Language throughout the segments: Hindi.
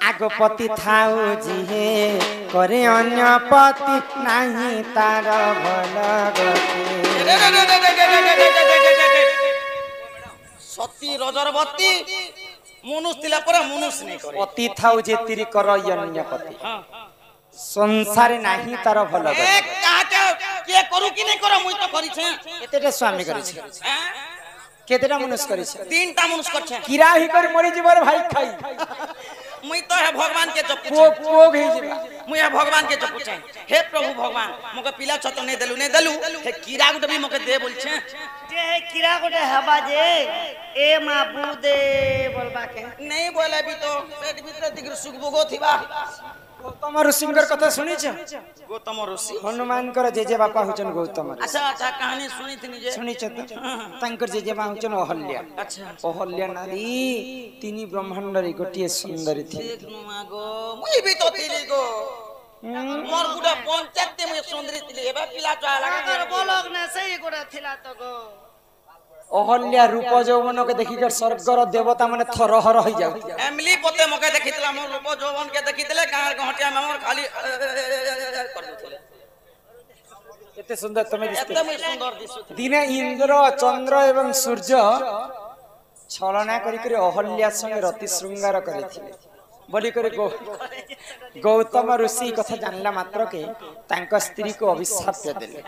आगपति थाउ जिहे करे अन्य पति नाही तार भल गति सती रजरवती मनुष तिला पर मनुष्य नहीं करे पति थाउ जे तिरी कर अन्य पति संसार नाही तार भल गति ए काटे के करू कि नहीं करो मुई तो करी छे केतेटा स्वामी करी छे केतेटा मनुष्य करी छे तीनटा मनुष्य कर छे किरा ही कर मरी जीवर भाई खाई मुई तो है भगवान के जप को को गई जीवा मुई है भगवान के जप छे हे प्रभु भगवान मके पिला छतो नहीं देलु हे कीड़ा गुटे भी मके दे बोल छे जे है कीड़ा गोटे हवा जे ए माबू दे बोलबा के नहीं बोले भी तो पेट भीतर दिगर सुख भोगो थिबा गौतम ऋषिंकर कथा सुनी छ गौतम ऋषि हनुमान कर जेजे बापा हुचन गौतम अच्छा अच्छा कहानी सुनी थी जे सुनी छ तांकर जेजे बा हुचन अहल्या अच्छा अहल्या नारी तिनी ब्रह्मांड रे गोटिए सुंदरी थी देख नु मागो मुई भी तो थी गो मोर गुडा पंचायत में सुंदरी थी एबा पिला चला अगर बोलक ना सही गोड़ा थिला तो गो अहल्या रूप यौवन के देखिकर स्वर्गर देवता माने थरहर हो जाउ एमली पोते मके देखितला मोर रूप जौवन के देखितले गार घटिया में मोर खाली कर देतले एते सुंदर तमे दिसते एकदम सुंदर दिसु दिने इंद्र चंद्र एवं सूर्य छलना करी करी अहल्या संग रति श्रृंगार करिथिले बोली करे गौतम ऋषि कथा जानला मात्र के तांक स्त्री को अभिशाप देले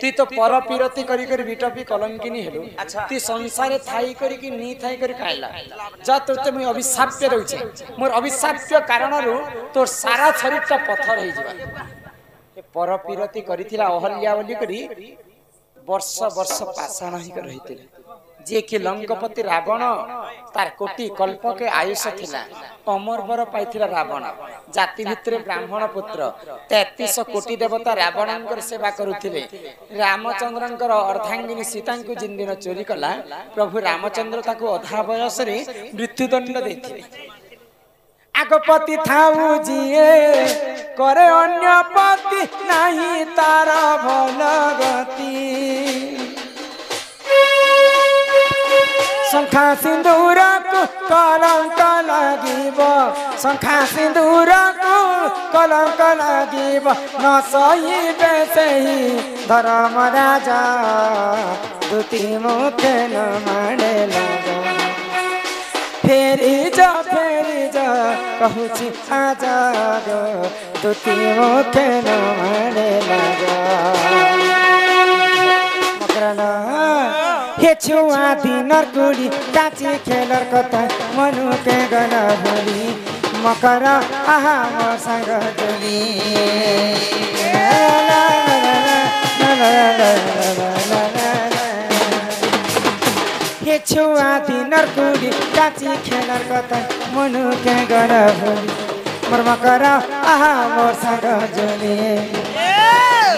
तू तो पर पीरति करी करी बिटपी कलंकिनी हेलु तू संसार थाई करी कि नी थाई करी खाइला जा तोते मैं अभिशाप दउछे मोर अभिशाप कारण रु तोर सारा शरीर का पत्थर हो जिबा ए पर पीरति करिथिला अहल्या बोली करी वर्ष वर्ष पाषाण ही कर रहिथिले जे कि लंकपति रावण तार कोटि कल्प के आयुष थिला अमर बर पाइथिला रावण जाति भितरे ब्राह्मण पुत्र 33 कोटि देवता रावणंकर सेवा करुथिले रामचंद्रंकर अर्धांगिनी सीता को जिन दिन चोरी कला प्रभु रामचंद्र ताको अधा बयस रे मृत्युदंड देथिले आगपति थाउ जिए करे अन्य पति नाही तार भल गति शंखा सिंदूर को कलंक लागिब शंखा सिंदूर को कलंक लागिब न सही बेसही धर्म राजा दुति मुखे न माने लगा फेरी जा कहूची आजा गो दुति मुखे न माने लगा मकरना हे छुआ दिनर कुड़ी काची खेलर कथा मनु के गना भोली मकर आहा मोर संग जोली हे छुआ दिनर कुड़ी काची खेलर कथा मनु के गना भोली मोर मकर आहा मोर संग जोली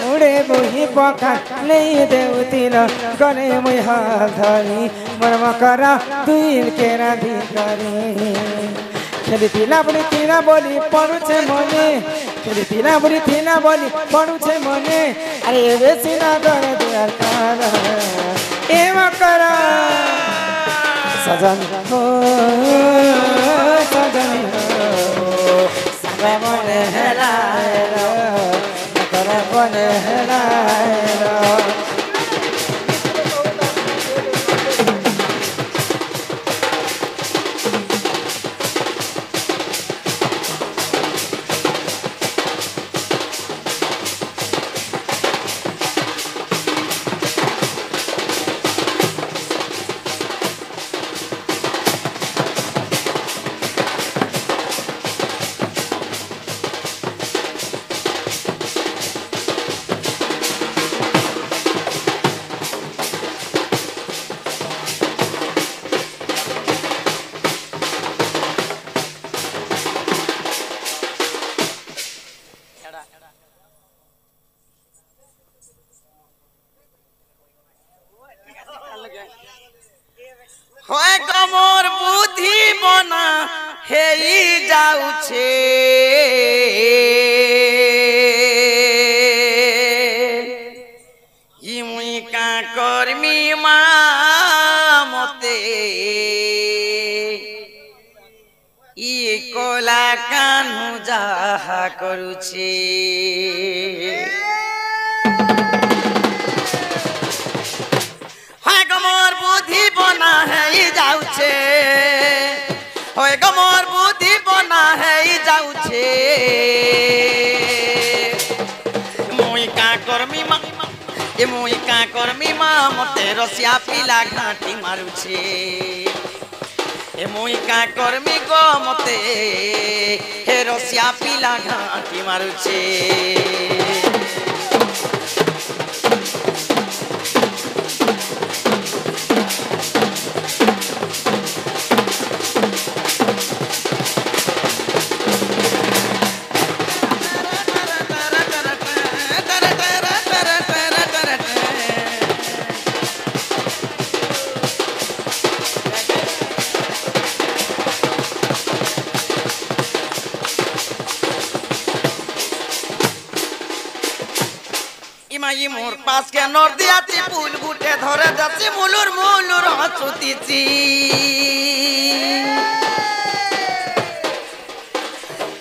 मुड़े बोही पका नहीं देवतिल गले मुई हाल धरी मोर मकरा दुइल के राधी करी खेली तिला बुढ़ी तिला बोली पड़ू छे मने खेली तिला बुढ़ी तिला बोली पड़ू छे मने अरे बेसी ना कर दिया कर ए मकरा सजन हो सजन हो सब मने हेलाएलो मकरा बने हेलाएलो হয় কমর বুদ্ধি বনা হেই যাউছে ইমুই কা কর্মী মা মতে ই କଲା କାହ୍ନୁ ଯାହା କରୁଛି হয় গমর বুদ্ধি বনা হেই যাউছে হয় গমর বুদ্ধি বনা হেই যাউছে মুই কা করমি মা এ মুই কা করমি মা মতে রসিয়া পিলা ঘাটি মারুছে এ মুই কা করমি গো মতে হে রসিয়া পিলা ঘাটি মারুছে ইমাই মোর পাশ কে নর দিয়াছি ফুল গুটে ধরে যাচ্ছি মুলুর মুলুর হচুতিছি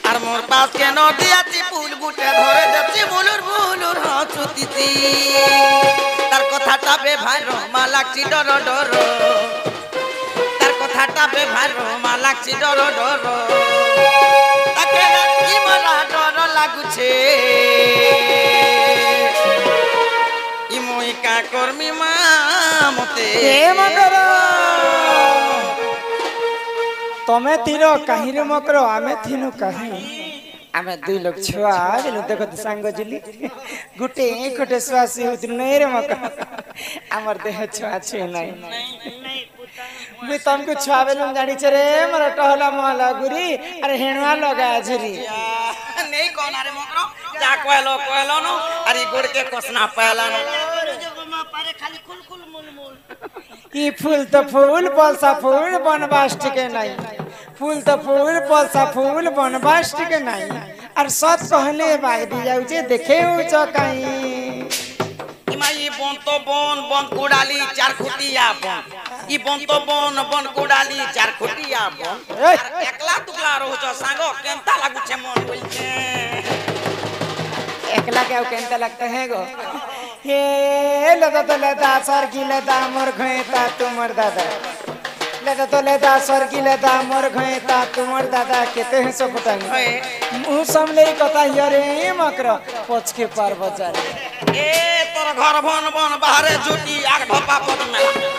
আর মোর পাশ কে নর দিয়াছি ফুল গুটে ধরে যাচ্ছি মুলুর মুলুর হচুতিছি তার কথাটা বে ভাই রমা লাগছি ডর ডর তার কথাটা বে ভাই রমা লাগছি ডর ডর তাকে কি মরা ডর লাগুছে ইমই কা কর্মী মা মতে तमे तीनो कहीं रे मकर आमे थीनु कहीं आमे दुई लोग छुआ बेलु देखो तो सांग जुली गुटे एकटे स्वासी होती नहीं रे मकर हमर देह छुआ छे नहीं मैं तुमको छुआ बेलु जानी छरे मर टहला महला गुरी अरे हेणवा लगा झुरी नहीं कोन अरे मकरो जा कहलो नो अरे गुड़ के कोसना पहला नो खाली खुल खुल मुल मुल ई फूल तो फूल पलसा फूल बनबास के नहीं फूल तो फूल पलसा फूल बनबास के नहीं और सत कहले बाग दी जाऊ जे देखे उच कहीं इमाई बन तो बन बन कुडाली चार खुटिया बन ई बन तो बन बन कुडाली चार खुटिया बन एकला टुकला रहो छ सांगो केनता लागु छे मन बोलते एकला क्या केनता लगता है गो हे लदा तो लदा सर की लदा मोर घएता तुमर दादा लदा तो लदा सर की लदा मोर घएता तुमर दादा केते है सब फटानी मुंह सामने कथा यरे मकर पछ के पार बजार ए तोर घर बन बन बाहरे झुटी आग ढपा पद मेला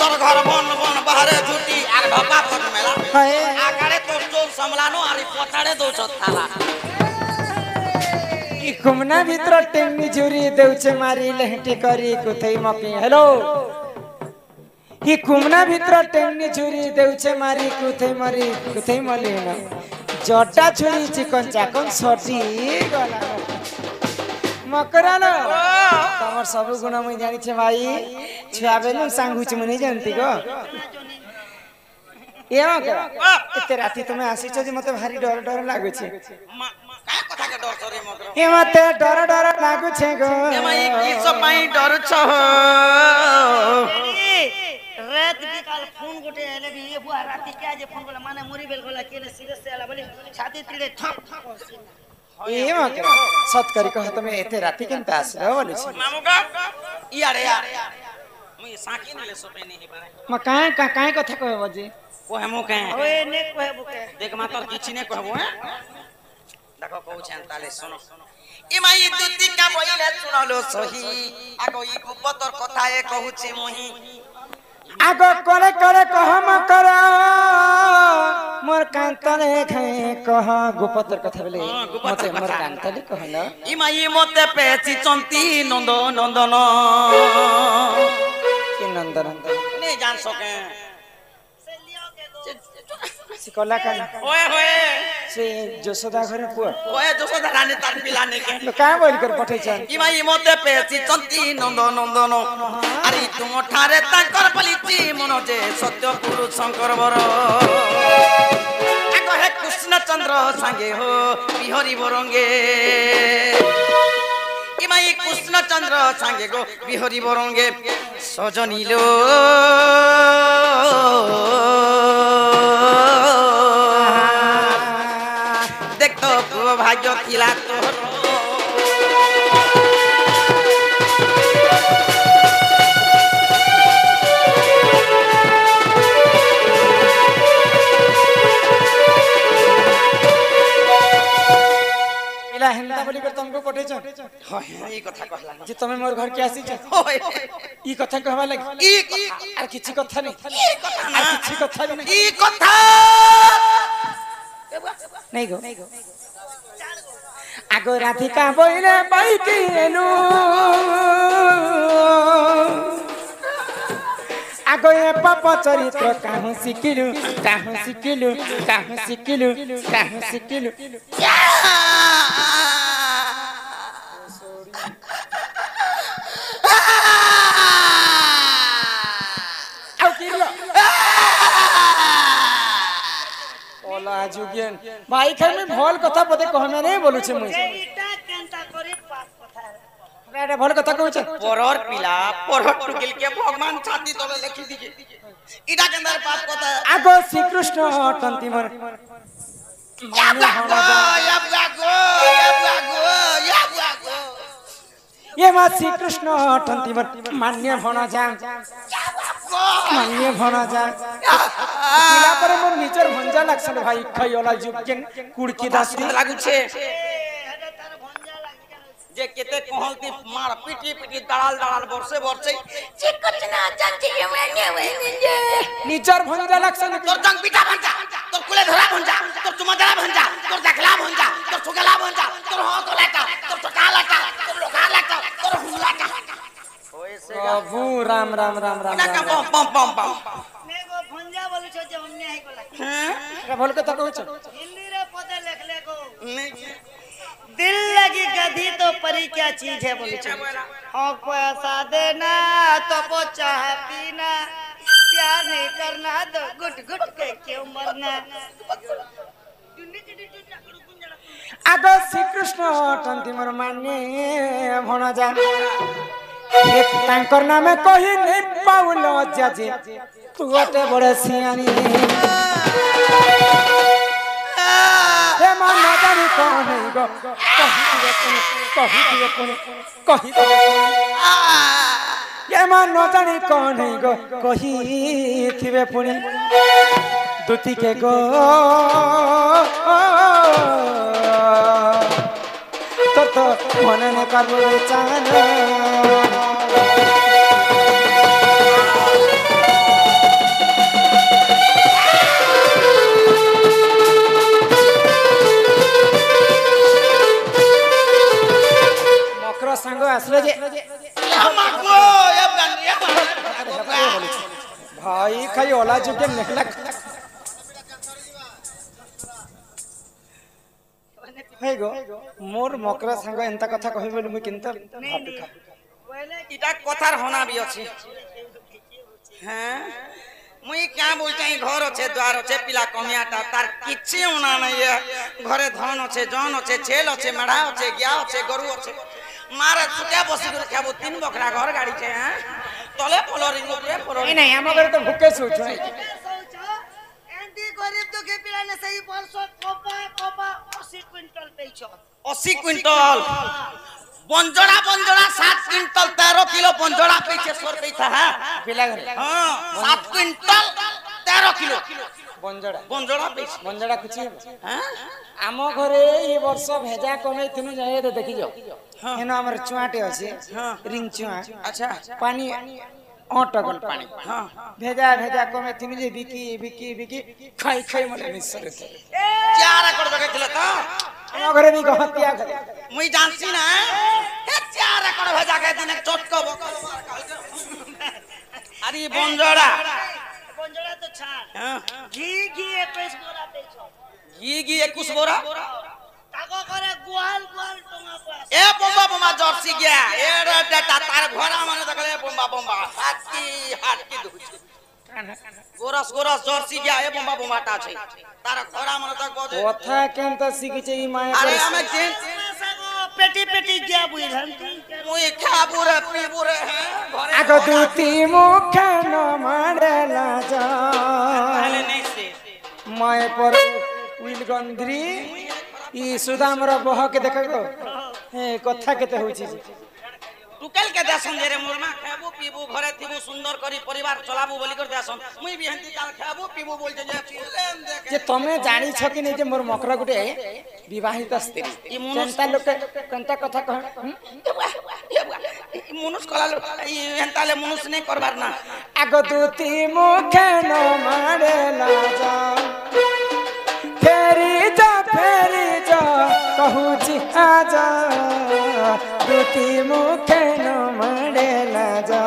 तोर घर बन बन बाहरे झुटी आग ढपा पद मेला हाय आगारे तोर चोल समलानो आरी पछाड़े दो छथाला ई कुमना भीतर टेंगनी झुरी देउचे मारी लहटी करी कुथई मकी हेलो ही कुमना भीतर टेंगनी झुरी देउचे मारी कुथई मली न जटा छुरी चिकन चाकन सटी गला मकरालो तमर सब गुण मैं जानि छे भाई छुआ बेलु सांगुच मने जानती गो ए मकर एते राती तुमे आसी छ जे मते भारी डर डर लागु छे का कथा के डर सरे मकरो ए मते डर डर लागु छे गो एमाई की सब पाई डर छ रात बिकाल फोन गोटे हेले भी ये बुआ राती क्या जे फोन गोला माने मुरी बेल गोला केने सीरियस से आला बोली छाती तिड़े ठक ठक ए मकर सत करी कह तमे एते राती केनता आसलो बोले छी मामू का यार यार मुई साकी नले सोपे नहीं पारे म काहे कथा कहबो बजे कोहे मु कहे ओए ने कहे बुके देख मा तोर किछि ने कहबो हैं देखो कहू छन ताले सुनो इमाई दुती का बोइले सुनलो सही आगो ई गुप्तर कथा ए कहू छी मोही आगो करे करे कह मकर मोर कांतले खाए कह गुप्तर कथा बेले मते मोर कांतले कहलो इमाई मते पेची चंती नंद नंदन कि नंदन नहीं जान सके सिकला का ओए होए से जसोदा घरे पुआ ओए जसोदा रानी तार पिलाने के लो का बोल कर पठै छन इमाई मते पेची चंती नंद नंदन अरे तुम ठारे तांकर पलिची मन जे सत्य पुरुष शंकर बर आगो हे कृष्ण चंद्र संगे हो बिहरी बरंगे इमाई कृष्ण चंद्र संगे गो बिहरी बरंगे सजनीलो ଭାଗ୍ୟ ଥିଲା ତୋର पिला हेंदा बोली कर तुमको पठे छ এই কথা कहला जे तुम मोर घर के आसी छ होय ई कथा कहबा लगी ई কথা আর কিছু কথা नहीं ई কথা না আর কিছু কথা भी नहीं ई কথা नहीं गो आगो राधिका बोइले बाइकी एनु आगो ए पाप चरित्र काहु सिकिलु आउ किलो ओला जुगियन भाई खाई में भल कथा पते कहमे नहीं बोलु छे मुई এইটা কেনটা করে পাপ কথা एटा भल कथा कहू छे পরর পিলা পরর টুকিল কে ভগবান ছাতি তলে লিখি দিকে ইটা কেন্দার পাপ কথা आगो श्री कृष्ण तंती मोर ये मा श्री कृष्ण तंती मोर मान्य भण जा पिला पर मोर निजर भंजा लागसन भाई खयला जुगकेन कुड़की दासी লাগুছে এটা তার ভঞ্জা লাগি কেন যে কেতে কহলতি মার পিটি পিটি দাঁড়াল দাঁড়াল বর্ষে বর্ষে চিকচ না যাচ্ছে এমনে निजर भंजा लागसन তোর জং পিঠা ভঞ্জা তোর কুলে ধরা ভঞ্জা তোর চুমা ধরা ভঞ্জা তোর দেখলা ভঞ্জা তোর সুগলা ভঞ্জা তোর হাত লাটা তোর চকা লাটা তোর লোকা লাটা তোর হুলাটা ওইসে प्रभु राम राम राम राम না পম পম পম পম নেগো ভঞ্জা বলছো যে অন্যায় কলা হ্যাঁ एटा भल कथा कहू छे हिंदी रे पदे लिख ले गो नहीं दिल लगी गधी तो परी क्या चीज है बोली हाँ पैसा देना तो वो चाह पीना प्यार नहीं करना तो गुट गुट के क्यों मरना आगो श्री कृष्ण तंती मोर मान्य भण जा एक तांकर नामे कहि नहीं पाउल जाजी तू अटे बड़े सियानी हे मन जानी कौन है गो कहि दिए ये मन जानी कौन है गो कहि थिबे पुनी दुती के गो तो मन ने करबो चाहना मकर संग आसले जे मागो ये भाई खाई ओला जुके नेकला हे गो मोर मकर संग एंता कथा कहि बोली मु किंत इटा कथार होना भी अछि हैं मुई क्या बोलते हैं घर अच्छे द्वार अच्छे पिला कमियाटा तार किछि होना नहीं है घरे धन अच्छे जन अच्छे छेल अच्छे मेढ़ा अच्छे गया अच्छे गरु अच्छे मारे सुके बसी कर खाबो 3 बकरा घर गाड़ी छे हैं तले पलोरिंग ऊपर पलोरिंग नहीं हमर तो भूखे सोच एंटी गरीब तो के पिलाने सही 500 कोपा 80 क्विंटल पेछो 80 क्विंटल बंजड़ा 7 क्विंटल 13 किलो बंजड़ा पीछे सोर पैसा है पिला घर हां 7 क्विंटल 13 किलो बंजड़ा पीछे बंजड़ा कुछ हैं आम घरे ई वर्ष भेजा कमे थिनु जाए तो देखि जाओ एनो हमर चुआटे अछि रिंग चुआ अच्छा पानी ऑटगल पानी हां भेजा कमे थिनु जे बिकी खाई मले निसर चारा कर दके दिले त आम घरे भी गहतिया करे मुई जानसी ना हे चारा कर भेजा के दिन चटको अरे बंजड़ा बंजड़ा तो छाड़ हां घी 21 बोरा पेछो घी 21 बोरा ताको करे गुहाल टोंगा पास ए बम्बा जर्सी गया ए डाटा तार घोड़ा माने देखले बम्बा हाथी दुखी गोरस जर्सी गया ए बम्बा टा छै तार घोड़ा माने तक बोदे कथा केन त सिखिचे ई माया अरे हमें जेन पेटी गया बुझन मुई खाबुरे पीबुरे हैं घरे आगो दूती मुख न मारेला जा पहले नहीं से माय पर उइल गंधरी ଇ ସୁଦାମର ବହ କେ ଦେଖ ଏ କଥା କେତେ ହଉଛି टुकेल के देसन जे रे मोरमा खाबू पीबू घरे थिबू सुंदर करी परिवार चलाबू बोली कर देसन मुई भी हंती काल खाबू पीबू बोल जे फिल्म देखे जे तमे जानी छ कि नहीं जे मोर मकरा गुटे विवाहित स्त्री ई मनुष्य केनता लोक केनता कथा कह मनुष्य कला ई हंताले मनुष्य नहीं करबार ना आगो दूती मुखे न मारे लाजा फेरी जा कहूची आजा दूती मुखे न मारे लाजा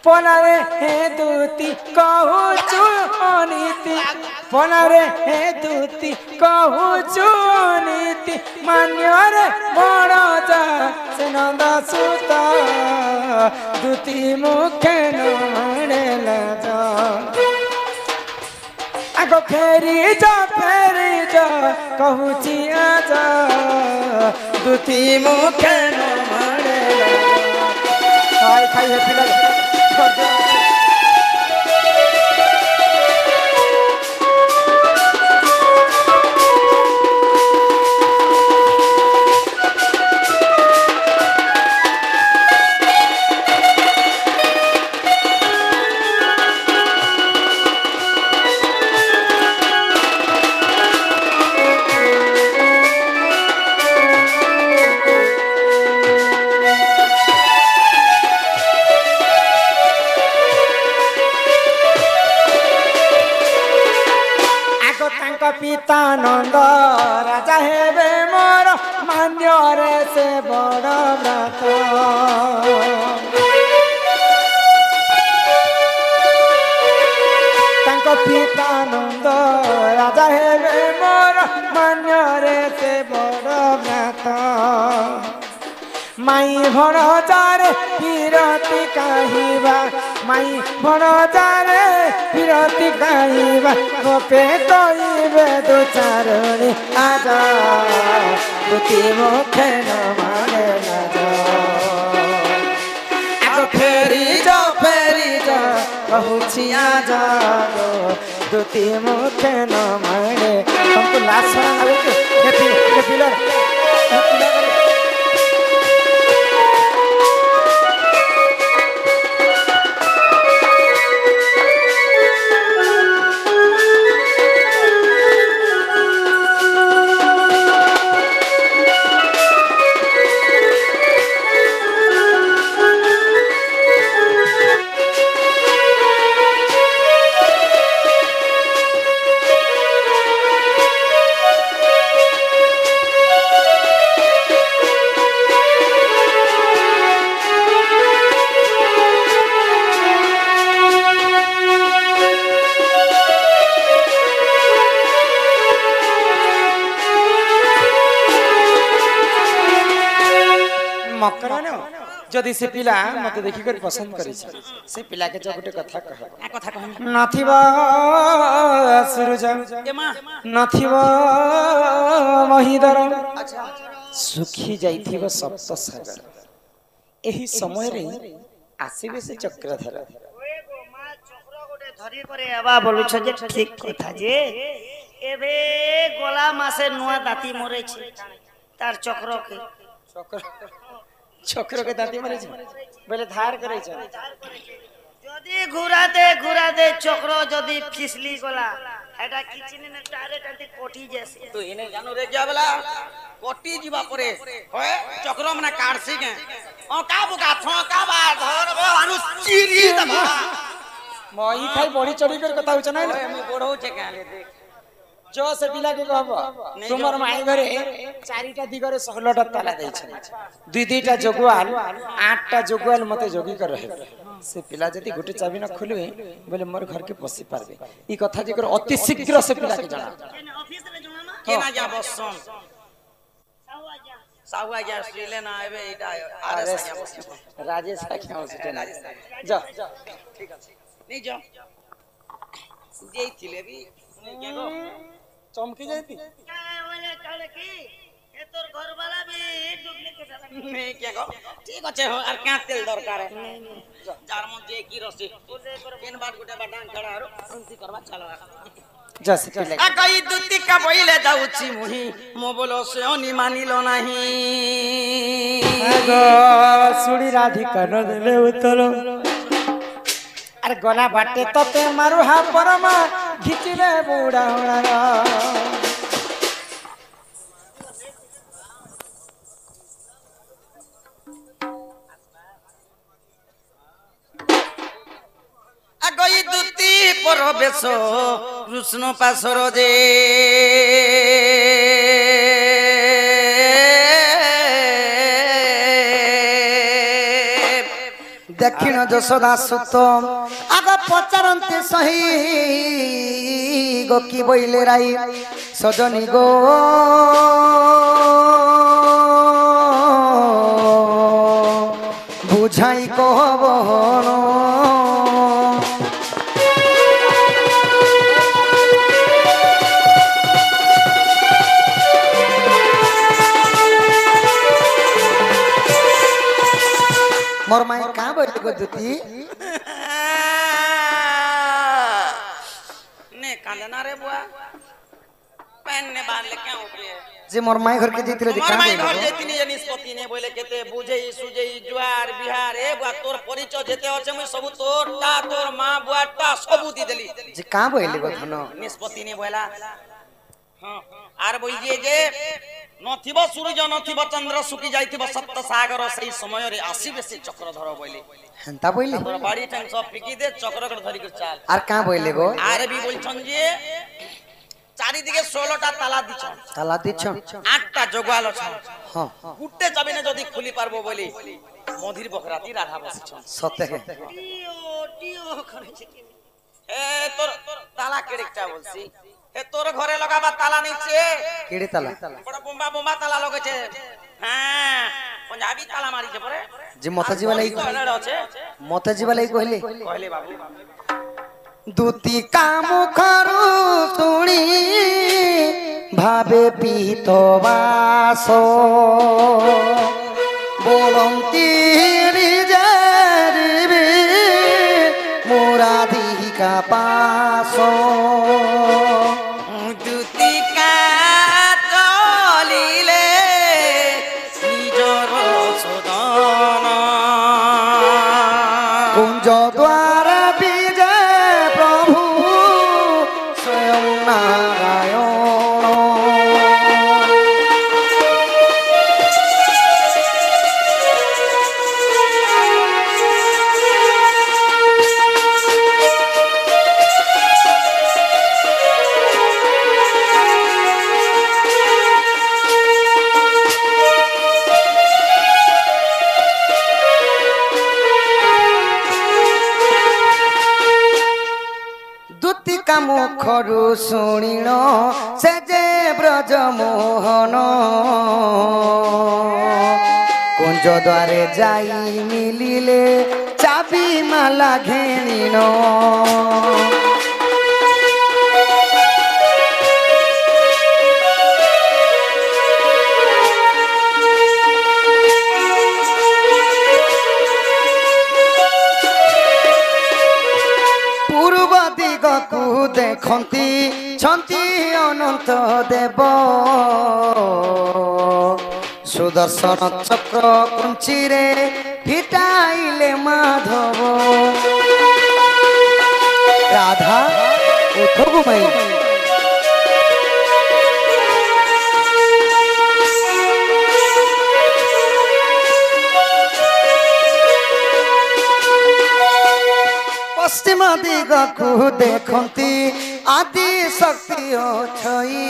पोनारे हे दूती कहूचु अनीति पोनारे हे दूती कहूचु अनीति मान्यरे बड़ जा से नंदा सुता दूती मुखे न मारे लाजा आगो फेरी जा कहूची आजा दूती मुखे न मारे लाजा खाई है पिला पिता नंद राजा हेबे मोर मान्यरे से बड़ व्रत तांको पिता नंद राजा हेबे मोर मान्यरे से बड़ व्रत माई भणजारे विरति काहिबा माई भणजारे विरति काहिबा गोपे तोइबे दो चारणी आजा दूती मुखे न मारे लाजा आगो फेरी जा कहूची आजा दूती मुखे न मारे हमको लास्ट सुना लगे ये पिलर मकरा न जदि से पिला मते देखि कर पसंद करि से पिला के जो गुटे कथा कह आ कथा कहन नथिबा सूरज ए मां नथिबा महिदर अच्छा सुखी जाइथिबो सप्त सागर एही समय रे आसीबे से चक्रधर ओए गो मां चक्र गोटे धरी करे आबा बोलु छ जे ठीक कथा जे एबे गोला मासे नुआ दाती मरे छी तार चक्र के चक्र के दाती मरे छी बोले धार करे छ যদি ঘুরা দে চক্র যদি ফিসলি গলা এটা কিচিনে না টারে টাতে কোটি যেছে तो इने जानो रे क्या बला कोटी जीवा परे होय चक्र मने काटसी के ओ का बुका का बा धर बो अनु चिरी दबा मई खाई बड़ी चढ़ी कर कथा होछ ना मैं बड़ो छे के ले देख जो से पिला के कहब तुमर माई घरे चारिटा दिगरे 16टा ताला दै छै दुई दुईटा जोगवाल 8टा जोगवाल मते जोगी कर रहे से पिला जति गुटे चाबी न खोलबे बोले मोर घर के पसी पारबे ई कथा जे कर अति शीघ्र से पिला के जाना ऑफिस रे जोना ना के ना जा बसन सावा जा सावा जा स्ट्रेलिया ना आबे इटा आरएस जा बसन राजेश के होसे ना जा ठीक আছে नहीं जा जेई थिले भी के गो चमकी जाती काय वाले काले की ए तोर घर वाला भी डुप्लीकेट है नहीं के गो ठीक আছে আর क्या तेल दरकार है যার মধ্যে কি রসে কেন বাদ গোটা বাটান খড়া আর উন্তি করবা চলো जैसे कि लगे आगई दुती का बोइले जाउची मुही मो बोलो से ओनी मानिलो नाही आगो सुड़ी राधिका न देले उत्तर अरे गला बाटे तते मारू हा परमा घिचिले बुड़ा होना आगई दुती परबेश कृष्ण पासर जे दक्षिण यशोदा सुत आग पचारते सही गो की बोइले राई सजनी गो बुझाई कहबन मोर माई कहाँ बोल गो दुती ने कांदना रे बुआ पेन ने बांध ले क्या पे जे मोर माई घर के जीतले जे मोर कहाँ माई बोल घर गो जेतिनी जे निष्पत्ति ने बोले केते बुझेई सुजेई जुआर बिहार ए बुआ तोर परिचय जेते अछि मुई सब तोर मां बुआ ता सब दी देली जे कहाँ बोल गो धन निष्पत्ति ने बोला हां आर बोई जे नथिब सूरज नथिब चंद्र सुकी जाइथिब सप्त सागर सही समय रे आसीबे से चक्रधर बोले हेंता बोइले तोर बाड़ी टंग सब फिकी दे चक्र कर धरि कर चाल आर कहाँ बोइले गो आरे भी बोलछन जे চারিদিকে 16টা তালা দিছন ताला दिछ 8টা জগওয়াল আছে हां গুটে যাবিনে যদি খুলি পারবো বলি মধির বকরাতি রাধা বসিছন सत्य है টিও করেছে কি এ তোর তালা কেড়েকটা বলছি এ তোর ঘরে লাগাবা তালা নিচে केड़े ताला বড় বোম্বা বোম্বা তালা লগেছে হ্যাঁ पंजाबी ताला मारिছে পরে जे माताजी वाला ही কলড় আছে माताजी वाला ही कहले কইলে বাবু दूती काम करू तुणी भावे पीत बासो बोलंती रिजर्वे मुराधिका पासो দুতি কা চলিলে নিজর সদন कुंज द्वार विजय प्रभु स्वयं नारायण दूतिका मुखरु शुणिण से जे ब्रज मोहन कुंज द्वारे जाई मिलिले चाबी माला घेणिन पूर्व दिगकु देखंती छंती अनंत देव सुदर्शन चक्र कुंचिरे फिटाइले माधव राधा उठो घुमाई पश्चिम दिगकु देखंती आदि शक्ति अछई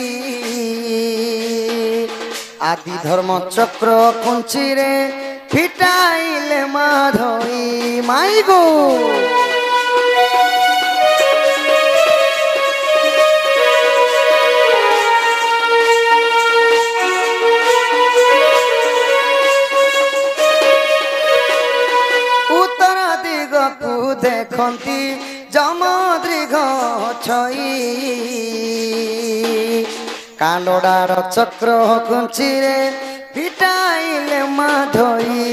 आदि धर्म चक्र कुंचिरे फिटाइले माधवी माई गो उत्तर दिगकु देखंती जमदृग छई कालोडार चक्र कुंचिरे फिटाइले माधवी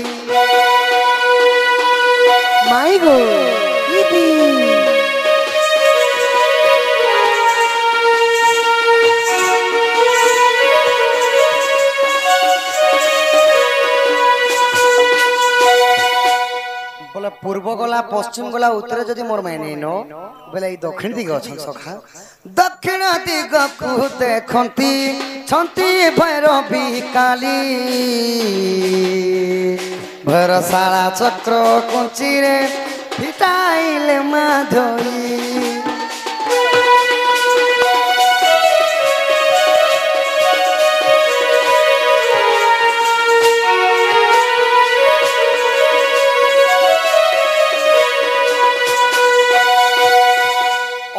माई गो दीदी पूर्व गला पश्चिम गला उत्तर जदि मोर मायने नो बेले ई दक्षिण दिग अछन सखा दक्षिण दिग को देखंती छंती भैरवी काली भरसाला चक्र कुंची रे फिटाइले माधोई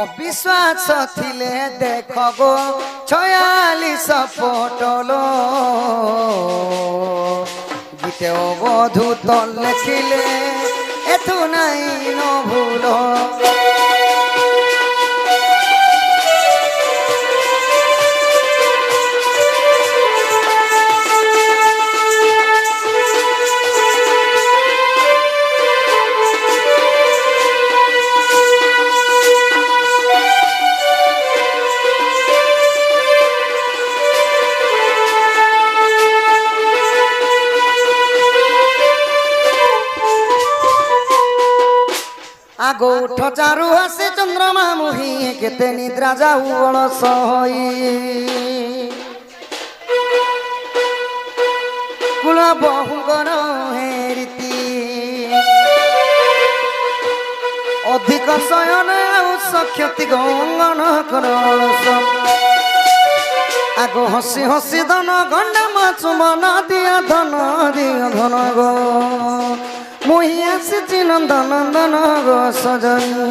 अविश्वास थिले देख गो 46 पटलो गीते अवधूत लिखिले एथु नहीं न भूलो आगो उठ चारु हासे चंद्रमा मुही केते निद्रा जाऊ अलस होई कुल बहुगर हेरीति अधिक शयन सक्षति गंगन करस आगो हसी हसी धन गंडा माछु मन दिया धन गो मुही आसी नंदन नंदन गो सजनी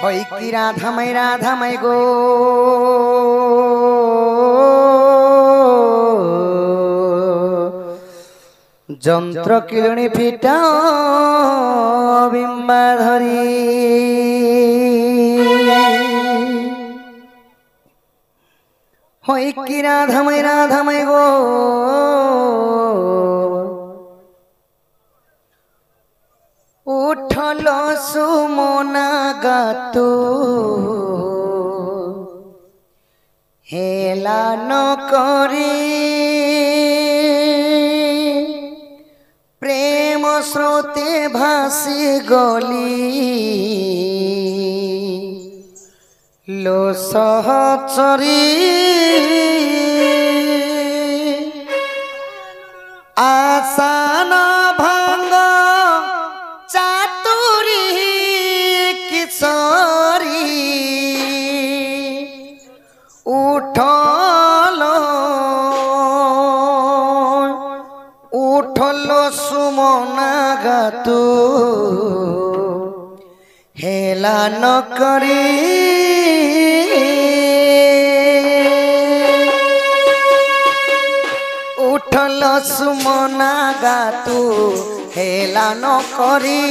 होई की राधा मई गो যন্ত্র কিরণী ফিটা বিম্বা ধরি হই কি রাধাময় গো উঠল সুমনা গাতু হেলা নকরি प्रेम स्रोते भासी गली लो सहचरी आसान भांग चातुरी किशोरी उठल सुमना गातु हेला नकरी उठल सुमना गातु हेला नकरी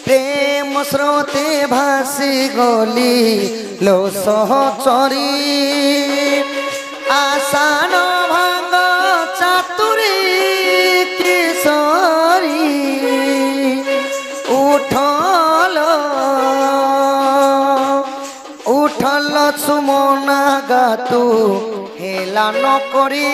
प्रेम स्रोते भासी गली लो सहचरी आसान भांग चातुरी किशोरी उठल सुमना गातु हेला नकरी